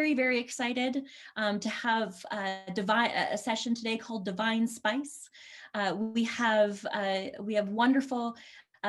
very excited to have a session today called Divine Spice. We have wonderful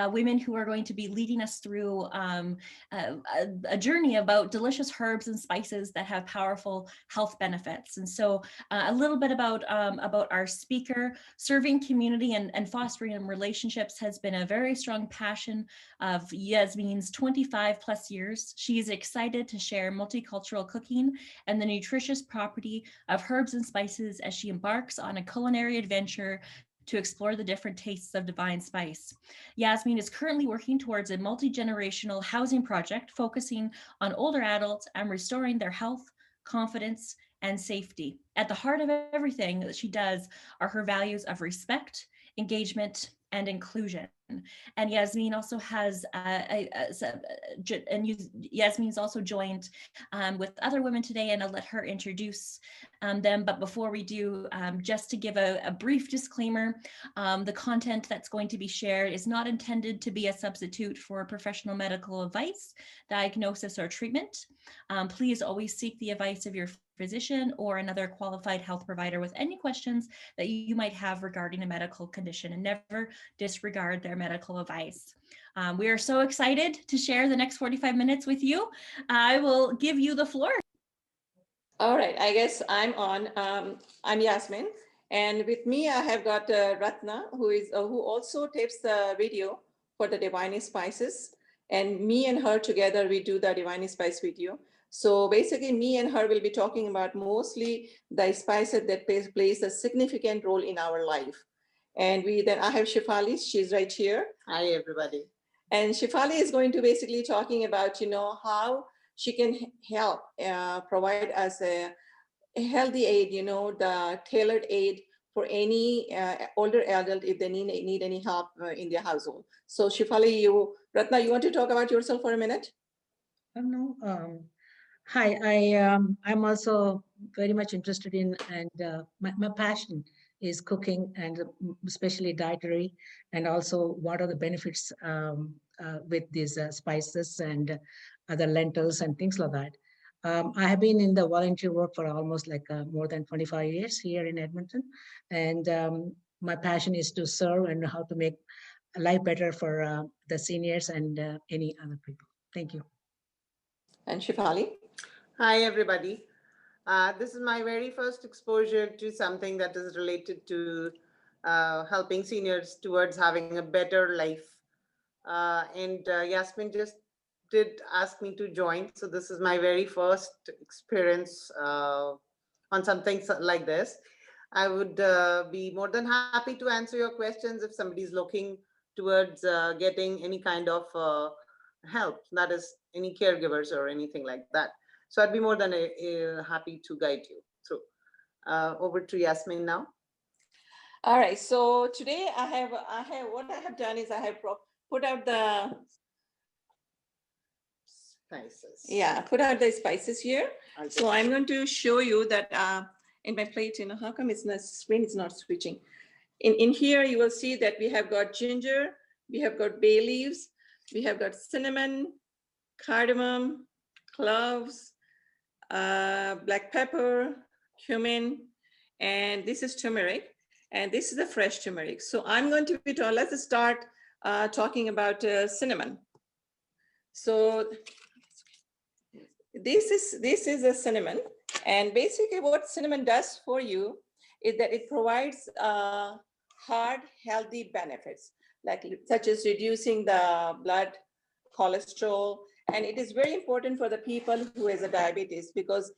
women who are going to be leading us through a journey about delicious herbs and spices that have powerful health benefits. And so a little bit about our speaker. Serving community and fostering relationships has been a very strong passion of Yasmin's 25 plus years. She is excited to share multicultural cooking and the nutritious property of herbs and spices as she embarks on a culinary adventure to explore the different tastes of divine spice. Yasmin is currently working towards a multi-generational housing project focusing on older adults and restoring their health, confidence, and safety. At the heart of everything that she does are her values of respect, engagement, and inclusion. And Yasmin also has, Yasmin's also joined with other women today, and I'll let her introduce them. But before we do, just to give a brief disclaimer, the content that's going to be shared is not intended to be a substitute for professional medical advice, diagnosis, or treatment. Please always seek the advice of your physician or another qualified health provider with any questions that you might have regarding a medical condition, and never disregard their medical advice. We are so excited to share the next 45 minutes with you. I will give you the floor. All right, I guess I'm on. I'm Yasmin, and with me I have got Ratna, who also tapes the video for the Divine Spices, and me and her together we do the Divine Spice video. So basically, me and her will be talking about mostly the spices that plays a significant role in our life. And I have Shefali, she's right here. Hi, everybody. And Shefali is going to basically talking about, how she can help provide us a healthy aid, the tailored aid for any older adult if they need any help in their household. So Shefali, Ratna, you want to talk about yourself for a minute? No. Hi, I'm also very much interested in, and my passion is cooking, and especially dietary, and also what are the benefits with these spices and other lentils and things like that. I have been in the volunteer work for almost more than 25 years here in Edmonton, and my passion is to serve and how to make life better for the seniors and any other people. Thank you. And Shefali? Hi, everybody. This is my very first exposure to something that is related to helping seniors towards having a better life. Yasmin just did ask me to join. So this is my very first experience on something like this. I would be more than happy to answer your questions if somebody's looking towards getting any kind of help, that is any caregivers or anything like that. So I'd be more than happy to guide you through. Over to Yasmin now. All right. So today what I have done is I have put out the spices. Yeah, put out the spices here. So I'm going to show you that in my plate. How come screen is not switching? In here you will see that we have got ginger, we have got bay leaves, we have got cinnamon, cardamom, cloves, black pepper, cumin, and this is turmeric, and this is the fresh turmeric. So I'm going to be let's start talking about cinnamon. So this is a cinnamon, and basically what cinnamon does for you is that it provides heart healthy benefits, such as reducing the blood cholesterol. And it is very important for the people who has a diabetes, because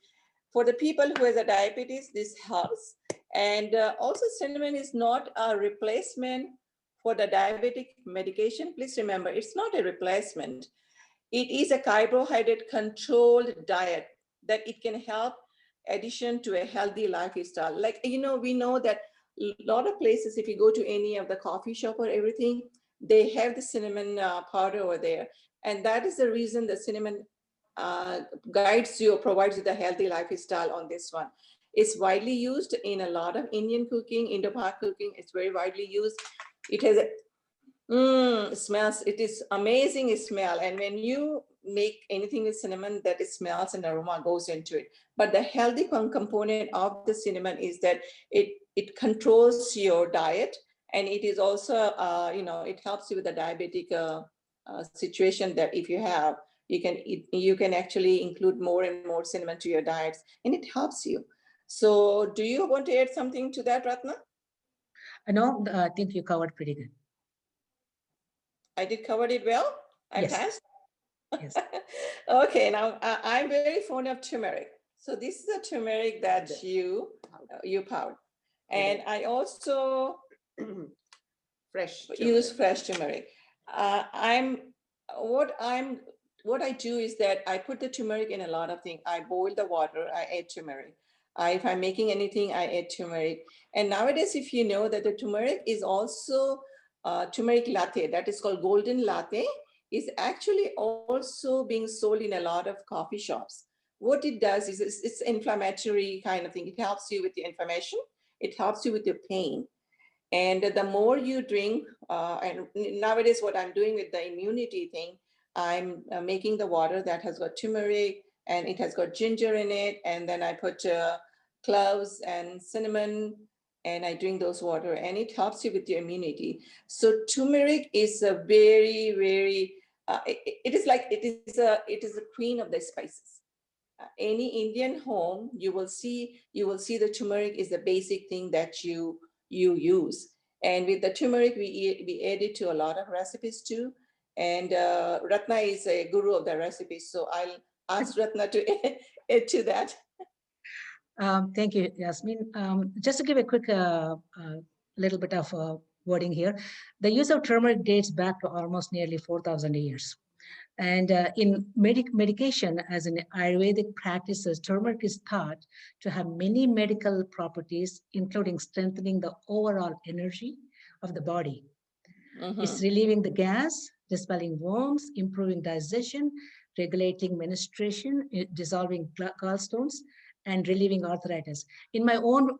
for the people who has a diabetes, this helps. And also cinnamon is not a replacement for the diabetic medication. Please remember, it's not a replacement. It is a carbohydrate controlled diet that it can help addition to a healthy lifestyle. We know that a lot of places, if you go to any of the coffee shop or everything, they have the cinnamon powder over there. And that is the reason the cinnamon guides you or provides you the healthy lifestyle on this one. It's widely used in a lot of Indian cooking, Indo Pak cooking. It's very widely used. It has it smells, it is amazing smell. And when you make anything with cinnamon that it smells and aroma goes into it. But the healthy component of the cinnamon is that it controls your diet, and it is also, it helps you with the diabetic situation that if you have, you can actually include more and more cinnamon to your diets, and it helps you. So do you want to add something to that, Ratna? No, I think you covered pretty good. I did cover it well? I Yes. passed? Yes. Okay, now I'm very fond of turmeric. So this is a turmeric that you powder. And I also use fresh turmeric. What I do is that I put the turmeric in a lot of things. I boil the water, I add turmeric. If I'm making anything, I add turmeric. And nowadays, if you know that the turmeric is also turmeric latte, that is called golden latte, is actually also being sold in a lot of coffee shops. What it does is it's inflammatory kind of thing. It helps you with the inflammation. It helps you with your pain. And the more you drink, and nowadays what I'm doing with the immunity thing, I'm making the water that has got turmeric and it has got ginger in it. And then I put cloves and cinnamon and I drink those water, and it helps you with your immunity. So turmeric is a very, very, it is a queen of the spices. Any Indian home, you will see the turmeric is the basic thing that you use. And with the turmeric, we add it to a lot of recipes too. And Ratna is a guru of the recipes, so I'll ask Ratna to add to that. Thank you, Yasmin. Just to give a quick little bit of wording here, the use of turmeric dates back to almost nearly 4,000 years. And in medication, as in Ayurvedic practices, turmeric is thought to have many medical properties, including strengthening the overall energy of the body. It's relieving the gas, dispelling worms, improving digestion, regulating menstruation, dissolving gallstones, and relieving arthritis. In my own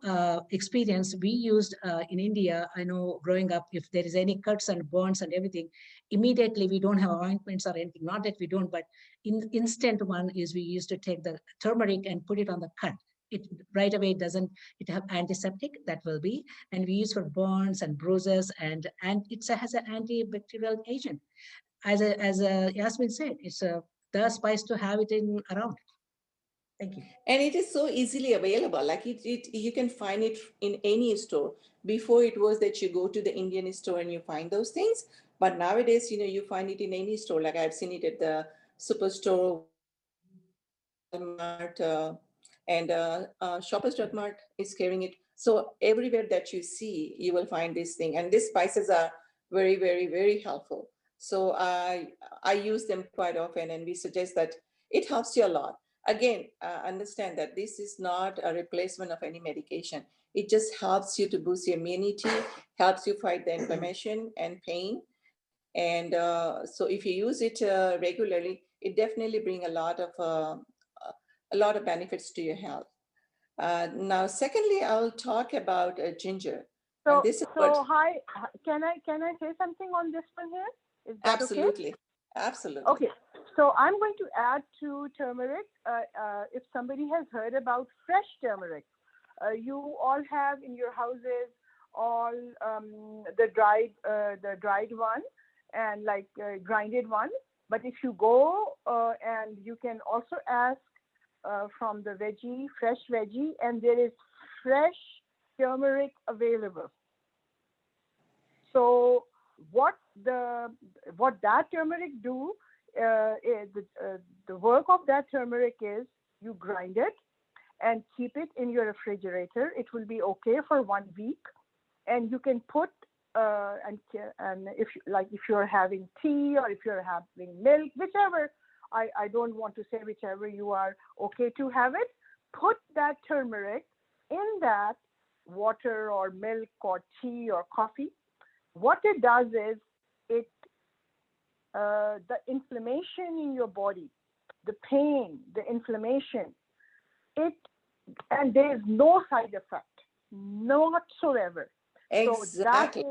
experience, we used in India, I know growing up, if there is any cuts and burns and everything, immediately we don't have ointments or anything. Not that we don't, but instant one is we used to take the turmeric and put it on the cut. It right away it have antiseptic, that will be, and we use for burns and bruises, and it has an antibacterial agent. As Yasmin said, it's the spice to have it in around. Thank you. And it is so easily available. Like you can find it in any store. Before it was that you go to the Indian store and you find those things. But nowadays, you find it in any store. Like I've seen it at the superstore, Walmart, and Shoppers Drug Mart is carrying it. So everywhere that you see, you will find this thing. And these spices are very, very, very helpful. So I use them quite often, and we suggest that it helps you a lot. Again, understand that this is not a replacement of any medication. It just helps you to boost your immunity, helps you fight the inflammation and pain. And so if you use it regularly, it definitely brings a lot of benefits to your health. Now, secondly, I'll talk about ginger. So, hi, can I say something on this one here? Is that absolutely, okay? Absolutely. Okay, so I'm going to add to turmeric. If somebody has heard about fresh turmeric, you all have in your houses all the dried one and like grinded one. But if you go and you can also ask from the fresh veggie, and there is fresh turmeric available. So what that turmeric do is the work of that turmeric is you grind it and keep it in your refrigerator. It will be okay for 1 week, and you can put and if you're having tea or if you're having milk, whichever. I don't want to say whichever you are okay to have it. Put that turmeric in that water or milk or tea or coffee. What it does is the inflammation in your body, the pain, the inflammation, and there is no side effect, no whatsoever. Exactly.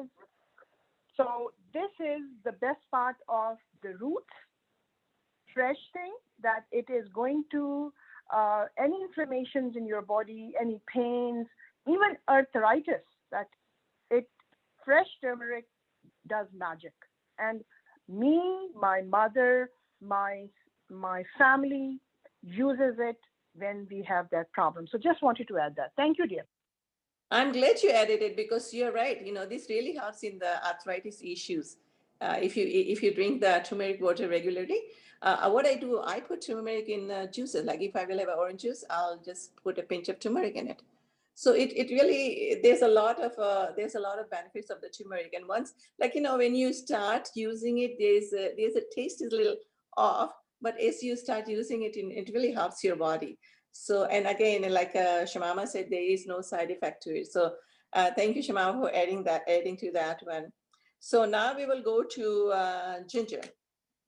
So this is the best part of the roots. fresh thing, that it is going to, any inflammations in your body, any pains, even arthritis, that fresh turmeric does magic. And me, my mother, my family uses it when we have that problem. So just wanted to add that. Thank you, dear. I'm glad you added it, because you're right. This really helps in the arthritis issues. If you drink the turmeric water regularly, what I do, I put turmeric in juices. Like if I will have an orange juice, I'll just put a pinch of turmeric in it. So it really, there's a lot of benefits of the turmeric. And once, like, when you start using it, there's a taste is a little off, but as you start using it, it really helps your body. So, and again, like Shamama said, there is no side effect to it. So thank you, Shamama, for adding to that one. So now we will go to ginger.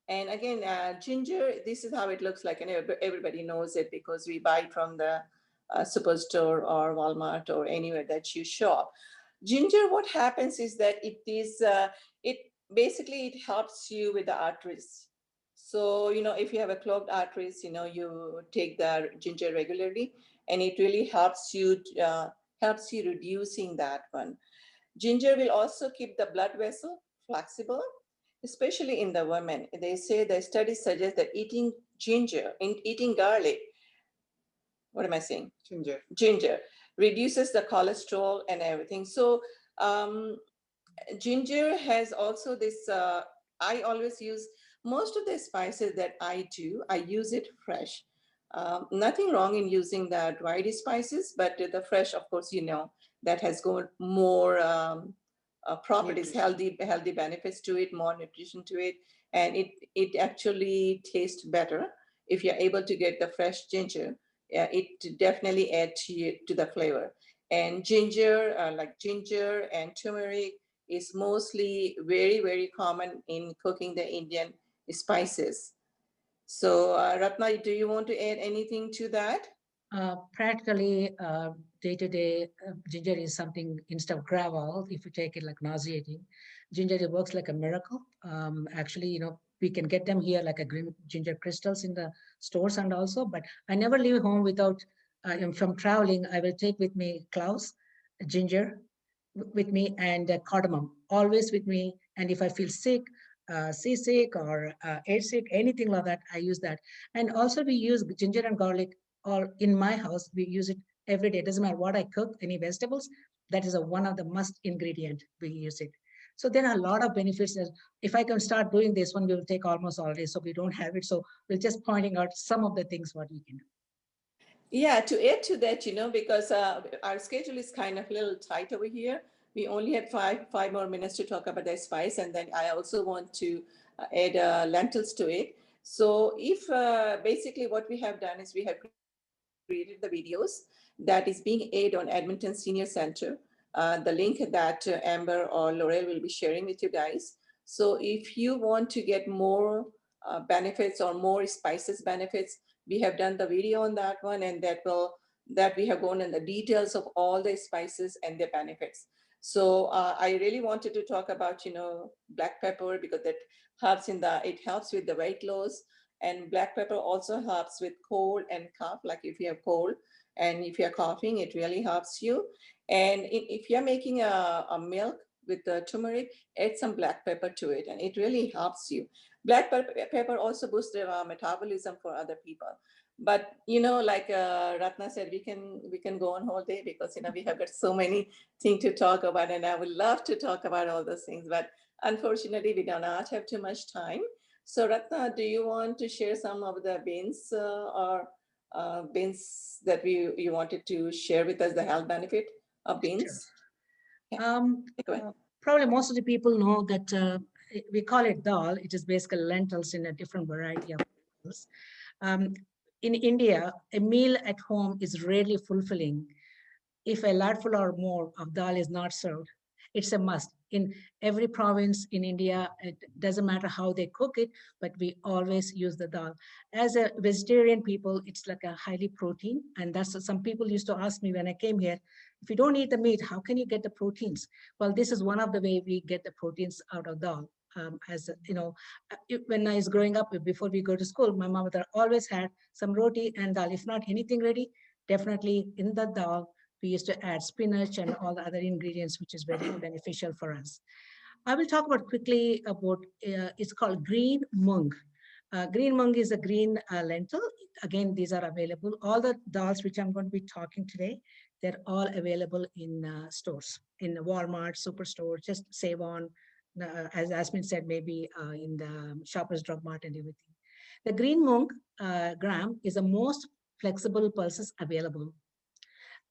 And again, ginger, this is how it looks like, and everybody knows it because we buy it from the superstore or Walmart or anywhere that you shop. Ginger, what happens is that it basically it helps you with the arteries. So, if you have a clogged arteries, you take the ginger regularly, and it really helps you reducing that one. Ginger will also keep the blood vessel flexible, especially in the women. They say the studies suggest that eating garlic, what am I saying? Ginger reduces the cholesterol and everything. So ginger has also this, I always use most of the spices that I use it fresh. Nothing wrong in using the dried spices, but the fresh, of course, that has got more properties, healthy benefits to it, more nutrition to it, and it actually tastes better if you're able to get the fresh ginger. It definitely adds to the flavor. And ginger, like ginger and turmeric, is mostly very, very common in cooking the Indian spices. So Ratna, do you want to add anything to that? Practically, day to day, ginger is something instead of gravel. If you take it like nauseating, ginger, it works like a miracle. Actually, we can get them here like a green ginger crystals in the stores and also, but I never leave home without, from traveling, I will take with me cloves, ginger with me, and cardamom, always with me. And if I feel sick, seasick or air sick, anything like that, I use that. And also we use ginger and garlic, or in my house, we use it every day. It doesn't matter what I cook, any vegetables, that is one of the must ingredient, we use it. So there are a lot of benefits. If I can start doing this one, we will take almost all day, so we don't have it. So we're just pointing out some of the things what we can do. Yeah, to add to that, because our schedule is kind of a little tight over here. We only have five more minutes to talk about the spice, and then I also want to add lentils to it. So if basically what we have done is we have created the videos that is being aired on Edmonton Senior Center, the link that Amber or Laurel will be sharing with you guys. So if you want to get more benefits or more spices benefits, we have done the video on that one, and that we have gone in the details of all the spices and their benefits. So I really wanted to talk about, black pepper, because it helps with the weight loss. And black pepper also helps with cold and cough, like if you have cold and if you're coughing, it really helps you. And if you're making a milk with the turmeric, add some black pepper to it, and it really helps you. Black pepper also boosts the metabolism for other people. But like Ratna said, we can go on whole day, because we have got so many things to talk about, and I would love to talk about all those things, but unfortunately we do not have too much time. So Ratna, do you want to share some of the beans or beans that you wanted to share with us, the health benefit of beans? Sure. Probably most of the people know that we call it dal. It is basically lentils in a different variety of lentils. In India, a meal at home is rarely fulfilling if a ladful or more of dal is not served. It's a must. In every province in India, it doesn't matter how they cook it, but we always use the dal. As a vegetarian people, it's like a highly protein. And that's some people used to ask me when I came here, if you don't eat the meat, how can you get the proteins? Well, this is one of the way we get the proteins out of dal. as you know, when I was growing up, before we go to school, my mother always had some roti and dal. If not anything ready, definitely in the dal, we used to add spinach and all the other ingredients, which is very beneficial for us. I will talk about quickly about, it's called green mung. Green mung is a green lentil. Again, these are available. All the dals which I'm going to be talking today, they're all available in stores, in Walmart, superstore, just save on, as Yasmin said, maybe in the Shoppers Drug Mart and everything. The green mung gram is the most flexible pulses available.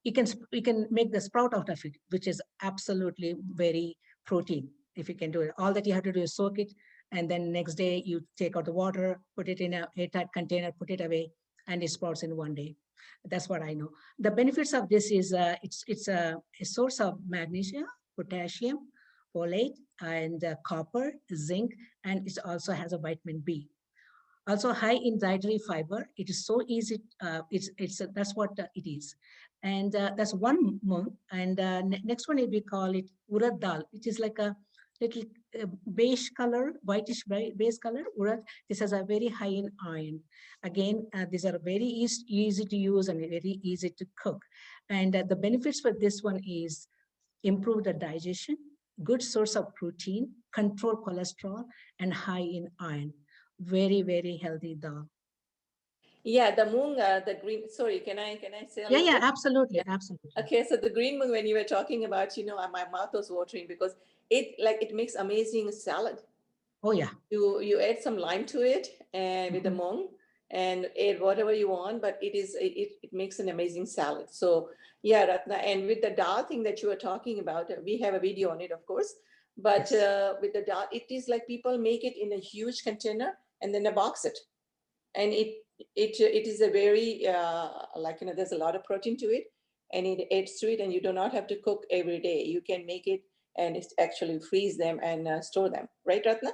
You can make the sprout out of it, which is absolutely very protein. If you can do it, all that you have to do is soak it, and then next day you take out the water, put it in a airtight container, put it away, and it sprouts in one day. That's what I know. The benefits of this is it's a source of magnesium, potassium, folate, and copper, zinc, and it also has a vitamin B. Also high in dietary fiber. It is so easy. That's what it is, and that's one mung. And next one we call it urad dal, which is like a little beige color, whitish beige color. Urad. This has a very high in iron. Again, these are very easy to use and very easy to cook. And the benefits for this one is improve the digestion, good source of protein, control cholesterol, and high in iron. Very, very healthy dal. Yeah, the moong, the green. Sorry, can I say a Yeah, little yeah, bit? absolutely, absolutely. Okay, so the green moong, when you were talking about, my mouth was watering because it makes amazing salad. Oh yeah. You add some lime to it and with the Mhm. moong and add whatever you want, but it makes an amazing salad. So yeah, Ratna, and with the dal thing that you were talking about, we have a video on it, of course. But Yes. with the dal, it is like people make it in a huge container and then they box it, and it is a very like there's a lot of protein to it, and it adds to it, and you do not have to cook every day. You can make it and it's actually freeze them and store them, right, Ratna?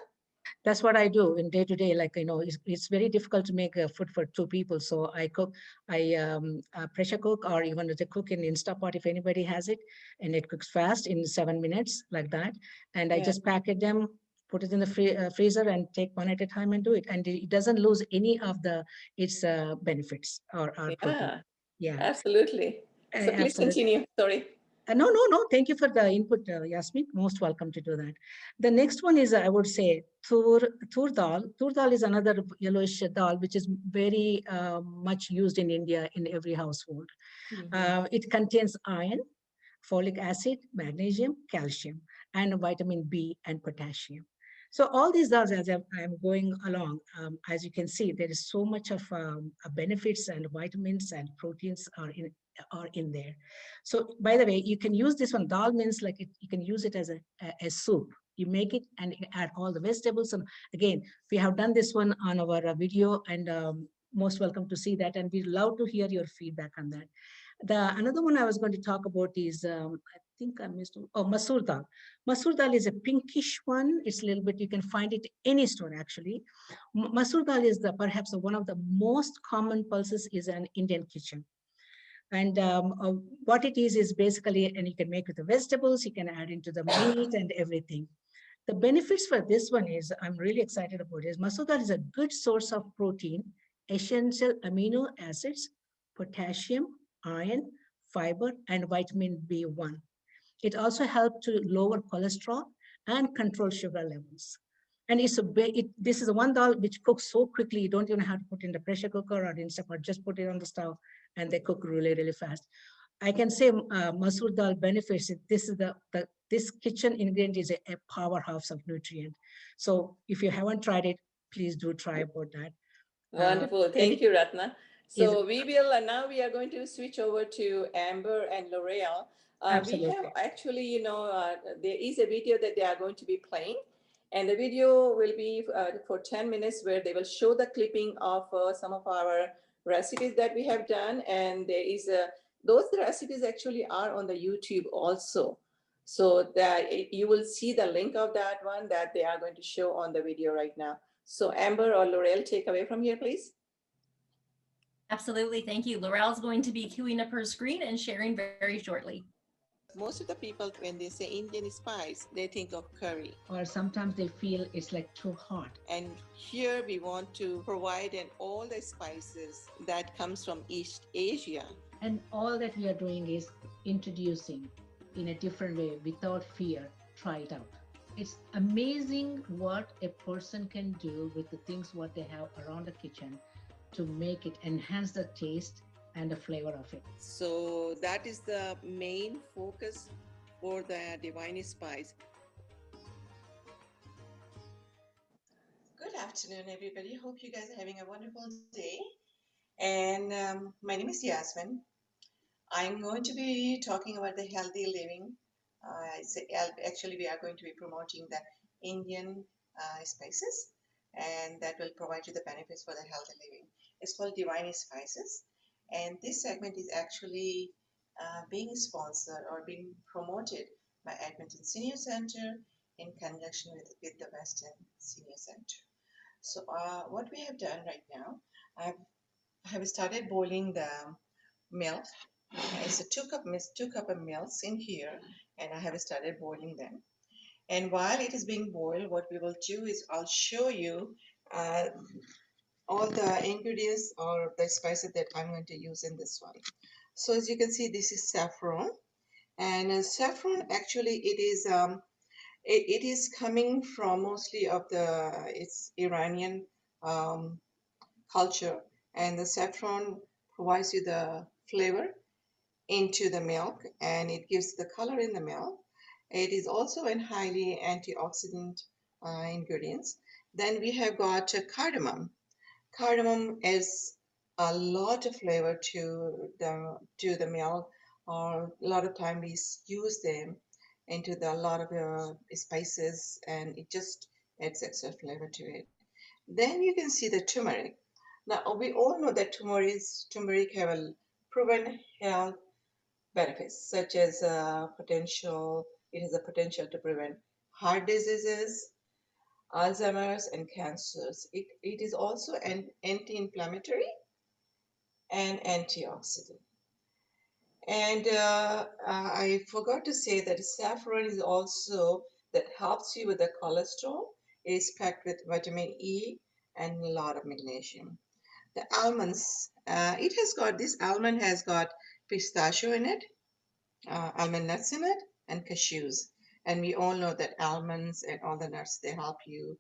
That's what I do in day to day. Like, it's very difficult to make food for two people. So I pressure cook, or even to cook in Instapot if anybody has it, and it cooks fast in 7 minutes like that. And I Yeah. just packet them, put it in the freezer, and take one at a time and do it. And it doesn't lose any of its benefits or protein. Yeah, Yeah, absolutely. So please absolutely. continue. Sorry. No, no, no. Thank you for the input, Yasmin. Most welcome to do that. The next one is, I would say, tur dal. Tur dal is another yellowish dal, which is very much used in India in every household. Mhm. It contains iron, folic acid, magnesium, calcium, and vitamin B and potassium. So all these dals, as I'm going along, as you can see, there is so much of benefits and vitamins and proteins are in there. So by the way, you can use this one. Dal means like you can use it as a soup. You make it and you add all the vegetables. And again, we have done this one on our video, and most welcome to see that. And we'd love to hear your feedback on that. Another one I was going to talk about is, I think I missed, masoor dal. Masoor dal is a pinkish one. It's a little bit, you can find it any store actually. Masoor dal is perhaps one of the most common pulses is an Indian kitchen. And what it is basically, and you can make with the vegetables, you can add into the meat and everything. The benefits for this one is, I'm really excited about is masoor dal is a good source of protein, essential amino acids, potassium, iron, fiber, and vitamin B1. It also helps to lower cholesterol and control sugar levels. And this is a one dal which cooks so quickly, you don't even have to put in the pressure cooker or Instapot, just put it on the stove and they cook really, really fast. I can say masoor dal benefits. This is this kitchen ingredient is a powerhouse of nutrient. So if you haven't tried it, please do try about that. Wonderful. Thank Any you, Ratna. is So we will now we are going to switch over to Amber and L'Oreal. We have absolutely actually, there is a video that they are going to be playing, and the video will be for 10 minutes where they will show the clipping of some of our recipes that we have done, and there is those recipes actually are on the YouTube also. So that you will see the link of that one that they are going to show on the video right now. So Amber or L'Oreal, take away from here, please. Absolutely. Thank you. Laurel's going to be queuing up her screen and sharing very shortly. Most of the people, when they say Indian spice, they think of curry. Or sometimes they feel it's like too hot. And here we want to provide all the spices that comes from East Asia. And all that we are doing is introducing in a different way without fear. Try it out. It's amazing what a person can do with the things what they have around the kitchen to make it enhance the taste and the flavor of it. So that is the main focus for the Divine Spice. Good afternoon, everybody. Hope you guys are having a wonderful day. And my name is Yasmin. I'm going to be talking about the healthy living. Actually, we are going to be promoting the Indian spices, and that will provide you the benefits for the healthy living. It's called Divine Spices, and this segment is actually being sponsored or being promoted by Edmonton Senior Center in conjunction with the Western Senior Center. So what we have done right now, I have started boiling the milk. It's a two cup of milk in here, and I have started boiling them. And while it is being boiled, what we will do is I'll show you uh, all the ingredients or the spices that I'm going to use in this one. So as you can see, this is saffron, and saffron actually it is coming from mostly of it's Iranian um, culture, and the saffron provides you the flavor into the milk, and it gives the color in the milk. It is also an highly antioxidant ingredients. Then we have got cardamom. Cardamom is a lot of flavor to the milk, or a lot of time we use them into a lot of spices, and it just adds extra flavor to it. Then you can see the turmeric. Now we all know that turmeric have a proven health benefits, such as it has a potential to prevent heart diseases, Alzheimer's, and cancers. It is also an anti-inflammatory and antioxidant. And I forgot to say that saffron is also that helps you with the cholesterol. It is packed with vitamin E and a lot of magnesium. The almonds, this almond has got pistachio in it, almond nuts in it, and cashews. And we all know that almonds and all the nuts, they help you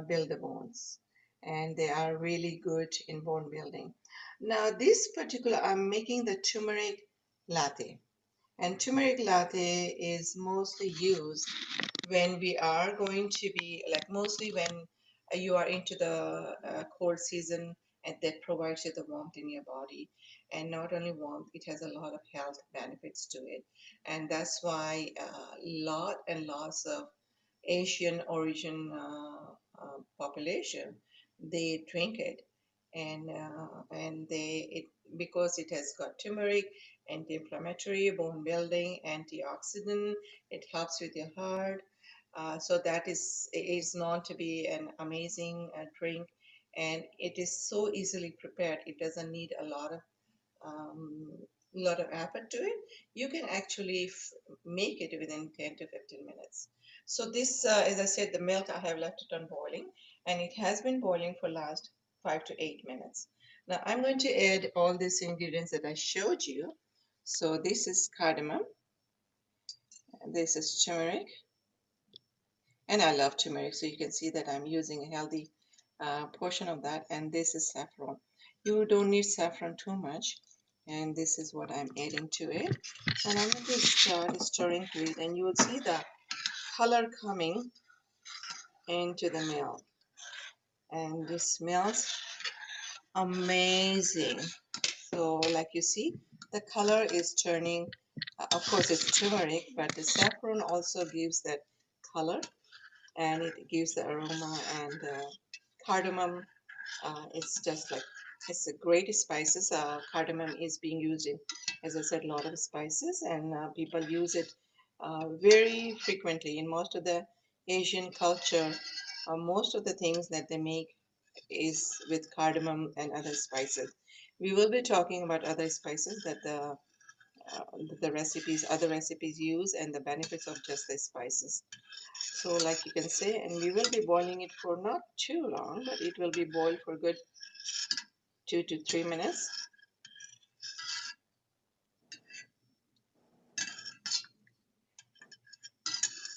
build the bones. And they are really good in bone building. Now, this particular, I'm making the turmeric latte. And turmeric latte is mostly used when we are going to be, like mostly when you are into the cold season, and that provides you the warmth in your body. And not only warmth, it has a lot of health benefits to it. And that's why lot and lots of Asian origin population, they drink it, and because it has got turmeric, anti-inflammatory, bone building, antioxidant. It helps with your heart. So that is known to be an amazing drink, and it is so easily prepared. It doesn't need um, a lot of effort to it. You can actually make it within 10 to 15 minutes. So this, as I said, the milk, I have left it on boiling, and it has been boiling for last 5 to 8 minutes. Now I'm going to add all these ingredients that I showed you. So this is cardamom, this is turmeric, and I love turmeric, so you can see that I'm using a healthy portion of that, and this is saffron. You don't need saffron too much, and this is what I'm adding to it. And I'm going to start stirring to it, and you will see the color coming into the milk, and this smells amazing. So like you see, the color is turning, of course it's turmeric, but the saffron also gives that color, and it gives the aroma, and the cardamom, it's just like, it's a great spices. Cardamom is being used in, as I said, a lot of spices, and people use it very frequently in most of the Asian culture. Most of the things that they make is with cardamom and other spices. We will be talking about other spices that the the recipes, other recipes use, and the benefits of just the spices. So like you can say, and we will be boiling it for not too long, but it will be boiled for good 2 to 3 minutes.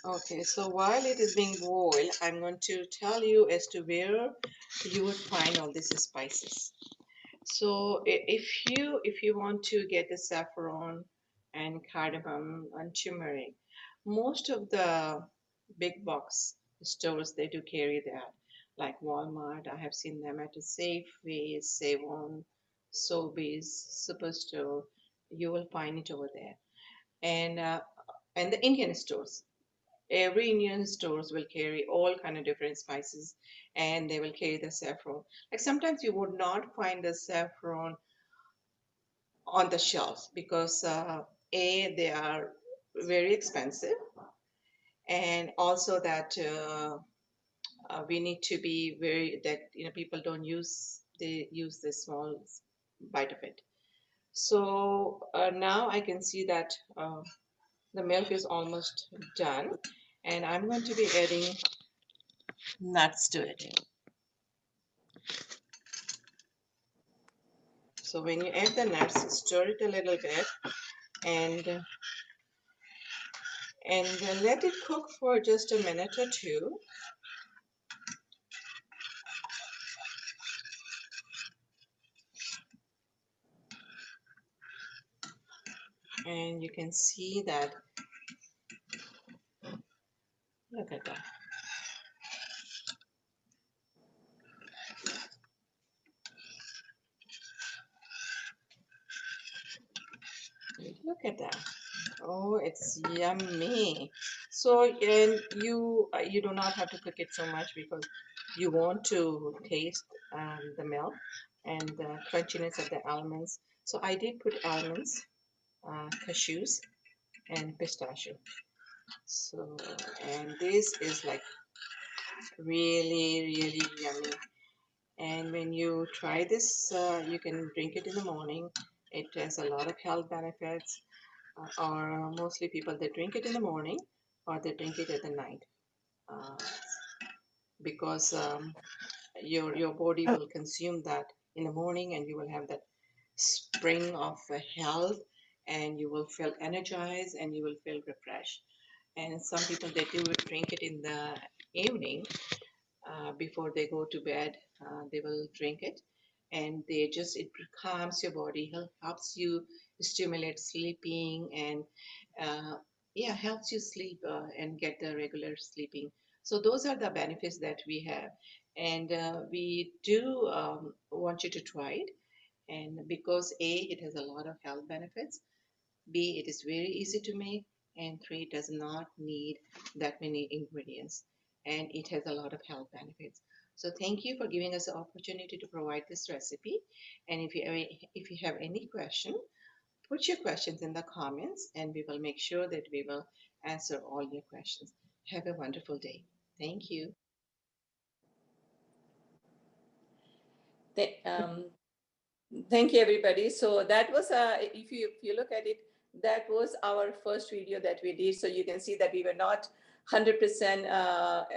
Okay, so while it is being boiled, I'm going to tell you as to where you would find all these spices. So if you want to get the saffron and cardamom and turmeric, most of the big box stores they do carry that. Like Walmart, I have seen them at a Safeway, Savon, Sobeys, Superstore. You will find it over there, and the Indian stores. Every Indian stores will carry all kind of different spices, and they will carry the saffron. Like sometimes you would not find the saffron on the shelves because they are very expensive, and also that we need to be very that people don't use they use the small bite of it. So now I can see that the milk is almost done, and I'm going to be adding nuts to it. So when you add the nuts, stir it a little bit, and let it cook for just a minute or two. And you can see that, look at that. Look at that. Oh, it's yummy. So, and you do not have to cook it so much because you want to taste the milk and the crunchiness of the almonds. So I did put almonds, cashews, and pistachio. So, and this is like really, really yummy. And when you try this, you can drink it in the morning. It has a lot of health benefits. Or mostly people they drink it in the morning or they drink it at the night uh, because your body will consume that in the morning, and you will have that spring of health, and you will feel energized and you will feel refreshed. And some people they do drink it in the evening before they go to bed. They will drink it, and it calms your body, helps you stimulate sleeping, and yeah, helps you sleep and get the regular sleeping. So those are the benefits that we have, and we do want you to try it. And because it has a lot of health benefits. B, it is very easy to make. And three, it does not need that many ingredients. And it has a lot of health benefits. So thank you for giving us the opportunity to provide this recipe. And if you have any question, put your questions in the comments, and we will make sure that we will answer all your questions. Have a wonderful day. Thank you. Thank you, everybody. So that was, if you look at it, that was our first video that we did. So you can see that we were not 100%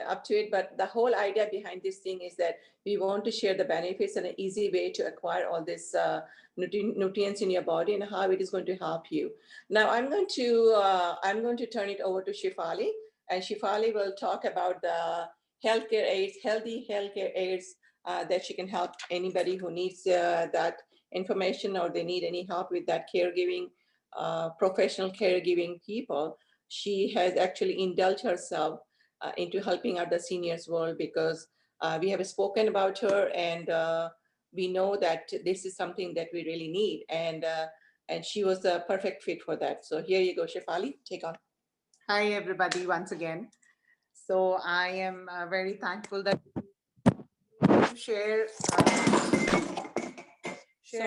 up to it, but the whole idea behind this thing is that we want to share the benefits and an easy way to acquire all this nutrients in your body and how it is going to help you. Now I'm going to turn it over to Shifali, and Shifali will talk about the healthcare aids, healthy healthcare aids that she can help anybody who needs that information, or they need any help with that caregiving, professional caregiving people. She has actually indulged herself into helping out the seniors world because we have spoken about her, and we know that this is something that we really need, and she was the perfect fit for that. So here you go, Shefali, take on. Hi, everybody, once again. So I am very thankful that share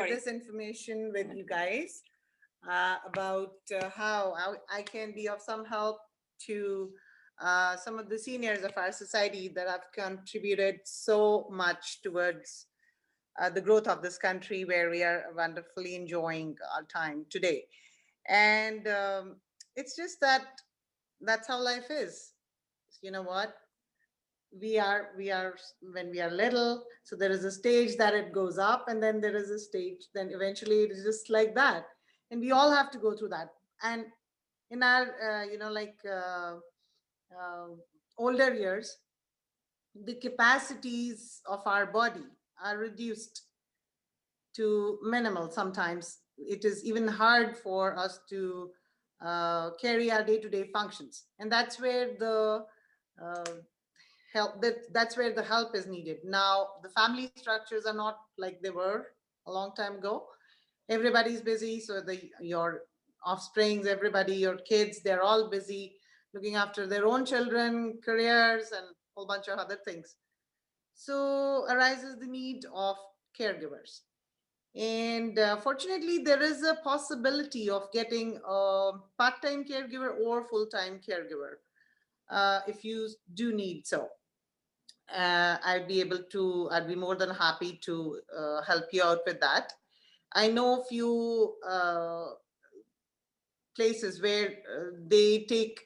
this information with you guys about how I can be of some help to some of the seniors of our society that have contributed so much towards the growth of this country, where we are wonderfully enjoying our time today. And it's just that that's how life is. You know what? We are when we are little, so there is a stage that it goes up, and then there is a stage, then eventually it is just like that. And we all have to go through that. And in our uh, older years, the capacities of our body are reduced to minimal. Sometimes it is even hard for us to carry our day-to-day functions, and that's where the uh, that's where the help is needed. Now the family structures are not like they were a long time ago. Everybody's busy, so your offsprings, everybody, your kids, they're all busy looking after their own children, careers, and a whole bunch of other things. So arises the need of caregivers. And fortunately, there is a possibility of getting a part-time caregiver or full-time caregiver if you do need so. I'd be more than happy to help you out with that. I know a few places where they take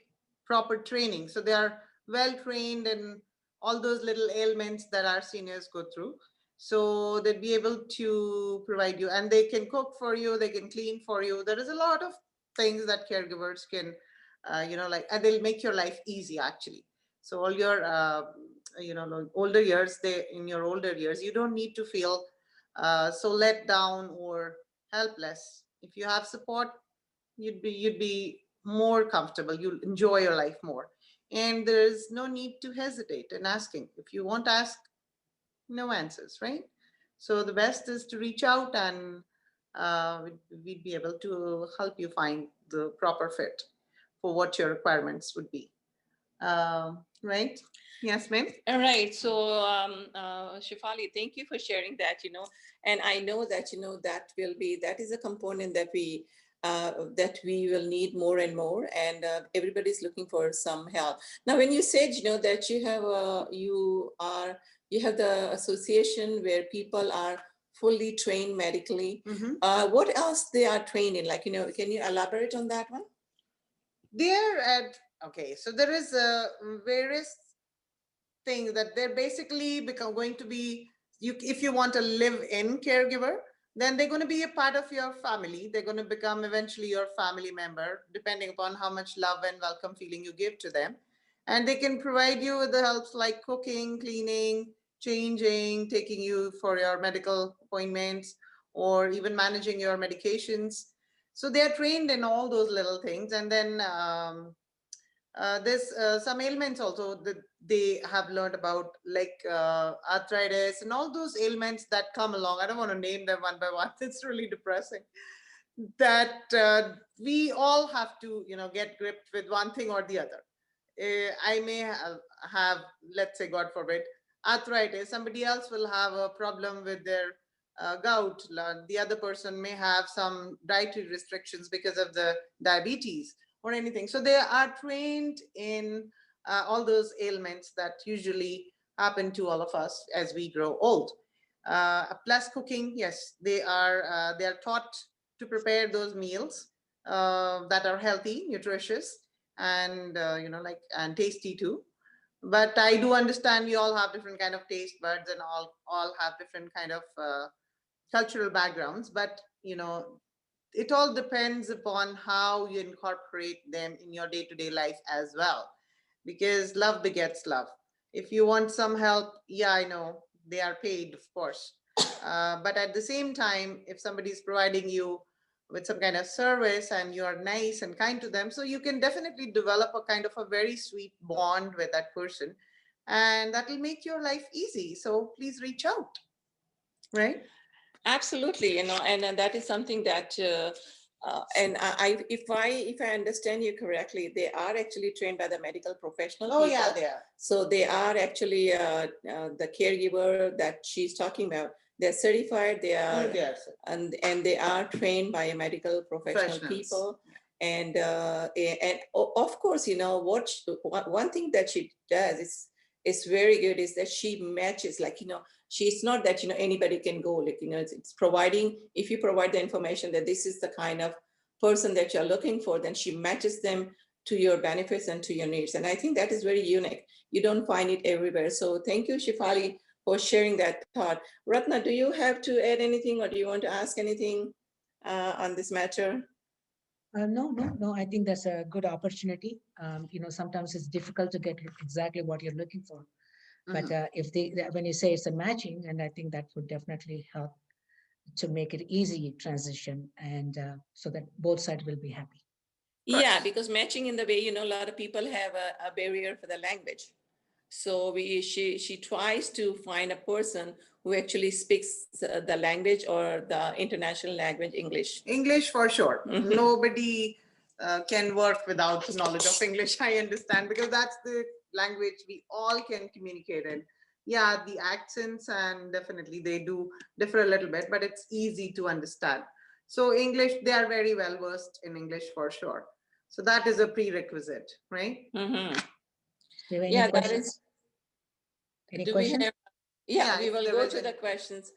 proper training. So they are well trained in all those little ailments that our seniors go through. So they'd be able to provide you, and they can cook for you, they can clean for you. There is a lot of things that caregivers can, and they'll make your life easy actually. So all your, older years, in your older years, you don't need to feel so let down or helpless. If you have support, you'd be more comfortable. You'll enjoy your life more, and there's no need to hesitate in asking. If you won't ask, no answers, right? So the best is to reach out, and we'd be able to help you find the proper fit for what your requirements would be. Right, Yasmin? All right. So, Shifali, thank you for sharing that, and I know that, that is a component that we will need more and more, and everybody's looking for some help. Now, when you said, that you have the association where people are fully trained medically, what else they are trained in? Like, can you elaborate on that one? Okay, so there is various things that they're basically going to be, if you want a live-in caregiver, then they're going to be a part of your family. They're going to become eventually your family member, depending upon how much love and welcome feeling you give to them. And they can provide you with the helps like cooking, cleaning, changing, taking you for your medical appointments, or even managing your medications. So they are trained in all those little things. And then there's some ailments also that they have learned about, like arthritis and all those ailments that come along. I don't want to name them one by one. It's really depressing. That we all have to, get gripped with one thing or the other. I may have, let's say, God forbid, arthritis. Somebody else will have a problem with their gout. The other person may have some dietary restrictions because of the diabetes or anything. So they are trained in all those ailments that usually happen to all of us as we grow old. Plus cooking, yes, they are taught to prepare those meals that are healthy, nutritious, and and tasty too. But I do understand we all have different kind of taste buds, and all have different kind of cultural backgrounds. But it all depends upon how you incorporate them in your day-to-day life as well, because love begets love. If you want some help, yeah, I know they are paid, of course, but at the same time, if somebody is providing you with some kind of service and you are nice and kind to them, so you can definitely develop a kind of a very sweet bond with that person, and that will make your life easy. So please reach out, right? Absolutely, and that is something that, and if I understand you correctly, they are actually trained by the medical professional. Oh, people. yeah, they are. So they are actually the caregiver that she's talking about. They're certified. They are, and they are trained by a medical professional people. And of course, one thing that she does is very good is that she matches, like, she's not that, anybody can go, like, it's providing, if you provide the information that this is the kind of person that you're looking for, then she matches them to your benefits and to your needs. And I think that is very unique. You don't find it everywhere. So thank you, Shefali, for sharing that thought. Ratna, do you have to add anything, or do you want to ask anything on this matter? No. I think that's a good opportunity. Sometimes it's difficult to get exactly what you're looking for. But when you say it's a matching, and I think that would definitely help to make it easy transition, and so that both sides will be happy. Yeah, because matching in the way, a lot of people have a barrier for the language. So she tries to find a person who actually speaks the language, or the international language, English. English for sure. Nobody can work without the knowledge of English, I understand, because that's the language we all can communicate in. Yeah, the accents and definitely they do differ a little bit, but it's easy to understand. So English, they are very well versed in English for sure. So that is a prerequisite, right? Yeah, that is. Any do questions? we have? Yeah, Yeah, we if will there go is to any the questions.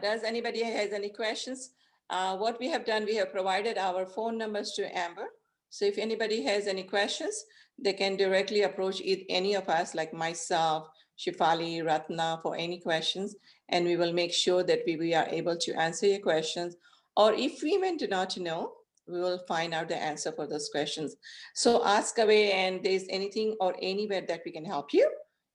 Does anybody has any questions? What we have done, we have provided our phone numbers to Amber. So if anybody has any questions, they can directly approach any of us, like myself, Shefali, Ratna, for any questions, and we will make sure that we are able to answer your questions. Or if we even do not know, we will find out the answer for those questions. So ask away, and there's anything or anywhere that we can help you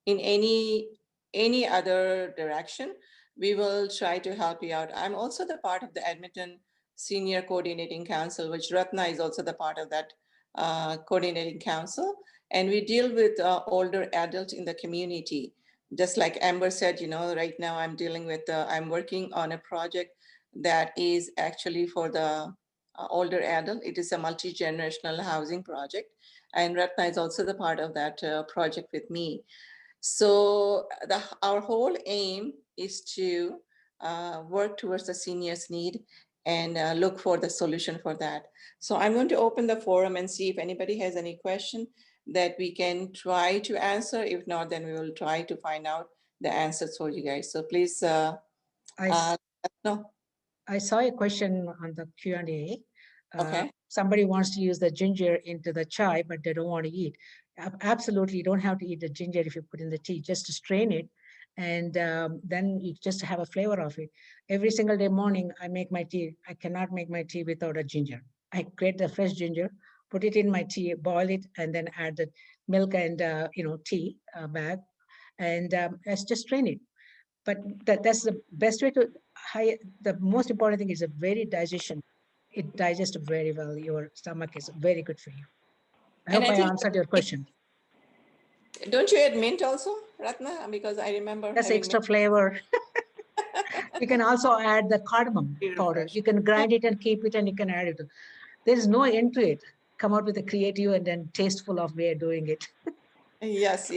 in any other direction, we will try to help you out. I'm also the part of the Edmonton Senior Coordinating Council, which Ratna is also the part of that coordinating council. And we deal with older adults in the community. Just like Amber said, right now I'm dealing with, I'm working on a project that is actually for the older adult. It is a multi-generational housing project. And Ratna is also the part of that project with me. So our whole aim is to work towards the seniors' need and look for the solution for that. So I'm going to open the forum and see if anybody has any question that we can try to answer. If not, then we will try to find out the answers for you guys. So please, no. I saw a question on the Q&A. Okay. Somebody wants to use the ginger into the chai, but they don't want to eat. Absolutely, you don't have to eat the ginger if you put in the tea, just to strain it. And then you just have a flavor of it. Every single day morning, I make my tea. I cannot make my tea without a ginger. I grate the fresh ginger, put it in my tea, boil it, and then add the milk and tea bag, and let's just strain it. But that's the best way to the most important thing is a very digestion. It digests very well. Your stomach is very good for you. I hope I answered your question. Don't you add mint also, Ratna? Because I remember that's extra mint flavor. You can also add the cardamom powder. You can grind it and keep it, and you can add it. There is no end to it. Come out with a creative and then tasteful of way of doing it. Yes.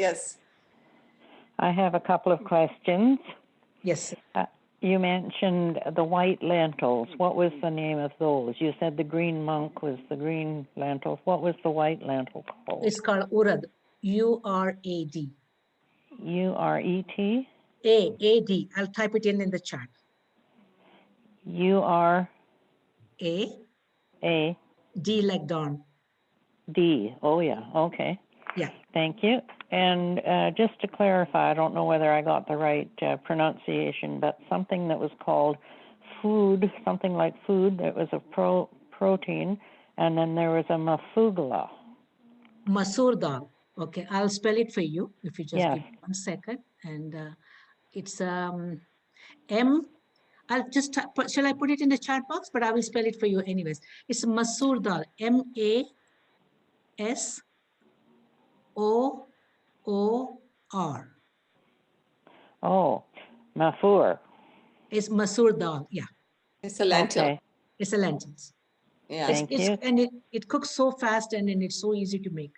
I have a couple of questions. Yes. You mentioned the white lentils. What was the name of those? You said the green monk was the green lentils. What was the white lentil called? It's called urad. U-R-A-D. U-R-E-T? A-A-D. I'll type it in the chat. U-R... A. A. D like Dawn. D. Oh, yeah. Okay. Yeah. Thank you. And just to clarify, I don't know whether I got the right pronunciation, but something that was called food, something like food, that was a protein, and then there was a mafugla. Masoor dal. Okay, I'll spell it for you if you just give me 1 second. And it's M. I'll just shall I put it in the chat box? But I will spell it for you anyways. It's masoor dal. M-A-S-O-O-R. Oh, mafoor. It's masoor dal. Yeah. It's a lentil. Okay. It's a lentils. Yeah. Thank you. And it cooks so fast, and it's so easy to make.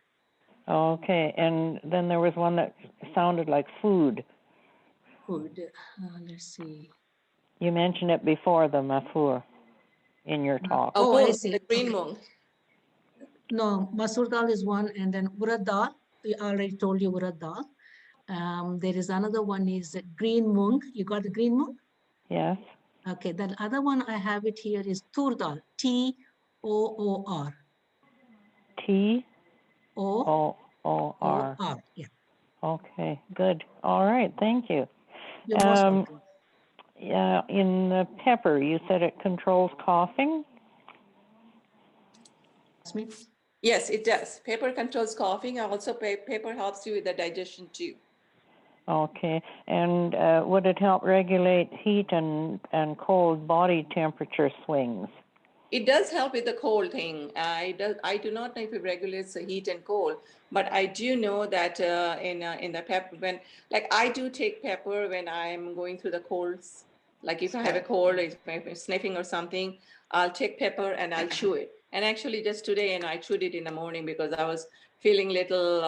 Okay, and then there was one that sounded like food. Food. Let's see. You mentioned it before, the mafoor, in your talk. Oh, I see. the green mung. No, masoor dal is one, and then urad dal. I already told you urad dal. There is another one is green mung. You got the green mung? Yes. Okay, that other one I have it here is tur dal. Tur O-O-R. T-O-O-R. O-R. Yeah, Okay, good. All right, thank you. you're most welcome. Yeah, in the pepper, you said it controls coughing? Yasmin? Yes, it does. Pepper controls coughing. Also, pepper helps you with the digestion too. Okay, and would it help regulate heat and cold body temperature swings? It does help with the cold thing. I do not know if it regulates the heat and cold, but I do know that in the pepper, when like I do take pepper when I'm going through the colds. Like if I have a cold, or if I'm sniffing or something, I'll take pepper and I'll chew it. And actually, just today, and I chewed it in the morning because I was feeling little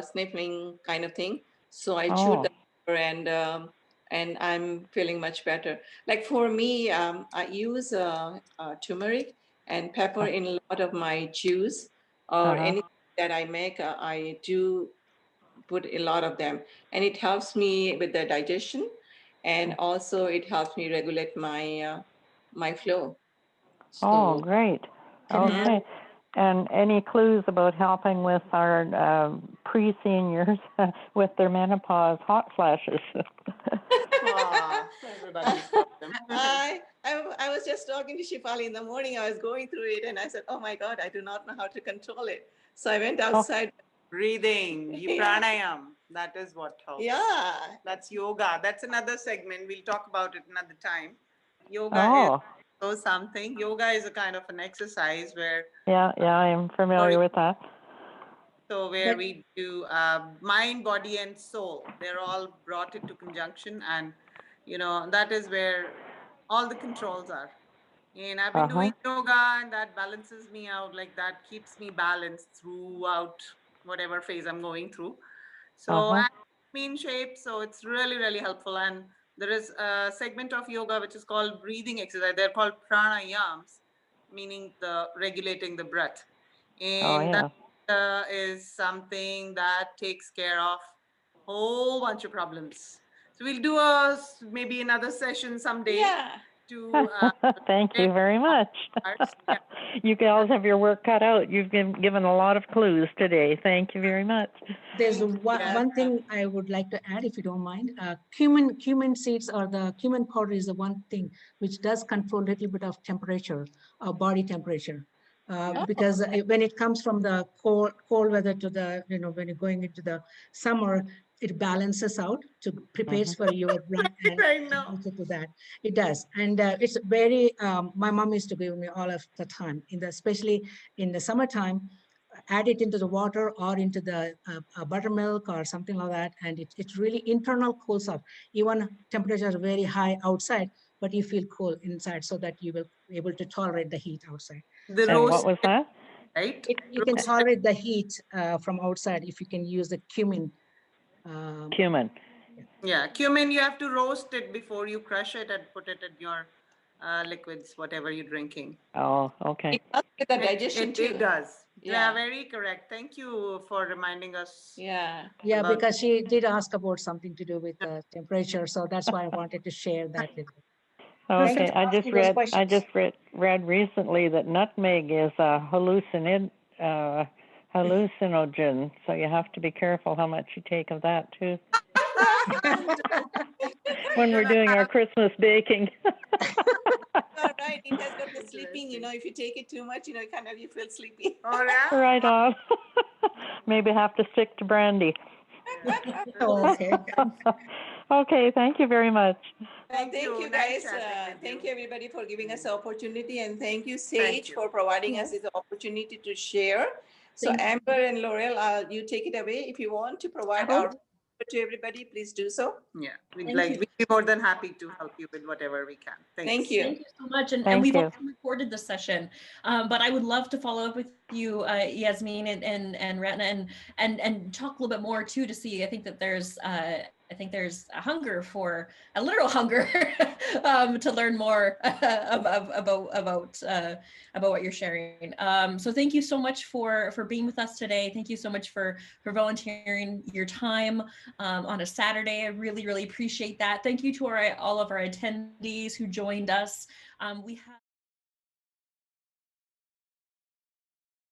sniffling kind of thing. So I chewed the pepper and I'm feeling much better. Like for me, I use turmeric and pepper in a lot of my juice or anything that I make. I do put a lot of them, and it helps me with the digestion, and also it helps me regulate my my flow. Oh, So great. Can I Okay. And any clues about helping with our pre-seniors with their menopause hot flashes? Everybody's problem. I was just talking to Shifali in the morning. I was going through it and I said, oh my God, I do not know how to control it. So I went outside. Breathing, pranayam, that is what helps. Yeah. That's yoga. That's another segment. We'll talk about it another time. Yoga is so something. Yoga is a kind of an exercise where Yeah, I am familiar with that. so where we do mind, body, and soul. They're all brought into conjunction, and that is where all the controls are. And I've been doing yoga, and that balances me out. Like that keeps me balanced throughout whatever phase I'm going through. So I'm in shape, so it's really, really helpful. And there is a segment of yoga which is called breathing exercise. They're called pranayams, meaning the regulating the breath. And that is something that takes care of a whole bunch of problems. So we'll do maybe another session someday. Yeah. Thank you very much. You guys have your work cut out. You've been given a lot of clues today. Thank you very much. There's one thing I would like to add, if you don't mind. Cumin seeds or the cumin powder is the one thing which does control a little bit of temperature, body temperature. Because when it comes from the cold weather to the, when you're going into the summer, it balances out to prepares for your blood and to that. It does. And it's very, my mom used to give me all of the time, especially in the summertime, add it into the water or into the buttermilk or something like that. And it's really internal cools off. Even temperatures are very high outside, but you feel cool inside so that you will be able to tolerate the heat outside. And what was that? Right? You can tolerate the heat from outside if you can use the cumin. Cumin. Yeah, cumin, you have to roast it before you crush it and put it in your liquids, whatever you're drinking. Oh, okay. It helps with the digestion too. It does. Yeah, very correct. Thank you for reminding us. Yeah. Yeah, because she did ask about something to do with the temperature, so that's why I wanted to share that with you. Okay, I just read recently that nutmeg is a hallucinogen, so you have to be careful how much you take of that too. When we're doing our Christmas baking. Right, it has got the sleeping, if you take it too much, kind of you feel sleepy. Right on. Maybe have to stick to brandy. Okay. Okay, thank you very much. Thank you guys. Thank you everybody for giving us the opportunity, and thank you Sage for providing us this opportunity to share. So Amber and Laurel, you take it away. If you want to provide our to everybody, please do so. Yeah, we'd be more than happy to help you with whatever we can. Thank you. Thank you so much. And we've also recorded the session, but I would love to follow up with you, Yasmin and Ratna, and talk a little bit more too, to see. I think that there's a literal hunger to learn more about what you're sharing. So thank you so much for being with us today. Thank you so much for volunteering your time on a Saturday. I really, really appreciate that. Thank you to all of our attendees who joined us. We have